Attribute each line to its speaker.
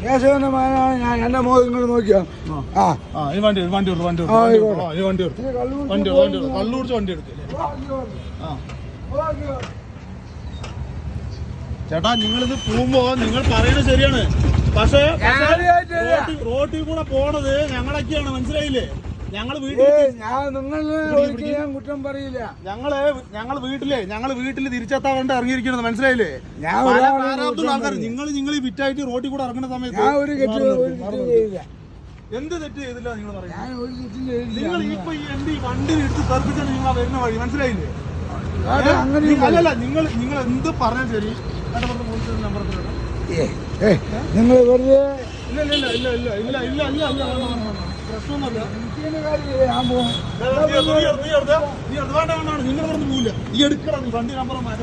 Speaker 1: ഞാൻ എന്റെ മോഹം ഇങ്ങോട്ട് നോക്കിയോ.
Speaker 2: ചേട്ടാ നിങ്ങളിത് പോകുമ്പോ നിങ്ങൾ പറയുന്നത് ശരിയാണ്, പക്ഷേ റോട്ടിൽ കൂടെ പോണത് ഞങ്ങളൊക്കെയാണ്, മനസ്സിലായില്ലേ? ഞങ്ങള്
Speaker 1: കുറ്റം പറയില്ല.
Speaker 2: ഞങ്ങള് വീട്ടില് തിരിച്ചെത്താൻ ഇറങ്ങിയിരിക്കുന്നത്, മനസ്സിലായില്ലേ? ആൾക്കാർ നിങ്ങൾ വിറ്റായിട്ട് റോട്ടിൽ കൂടെ ഇറങ്ങുന്ന സമയത്ത് എന്ത് തെറ്റ് ചെയ്തില്ല നിങ്ങൾ പറയുന്നത്? നിങ്ങൾ ഇപ്പൊ ഈ വണ്ടി എടുത്ത് തെറിപ്പിച്ചാണ് നിങ്ങൾ വരുന്ന വഴി, മനസ്സിലായില്ലേ? അല്ലല്ല, നിങ്ങൾ എന്ത് പറഞ്ഞാൽ ശരി,
Speaker 1: നിങ്ങൾ വെറുതെ
Speaker 2: പ്രശ്നമൊന്നുമില്ല. നീ എടുക്കണം, വണ്ടി നമ്പർ മാറ്റാൻ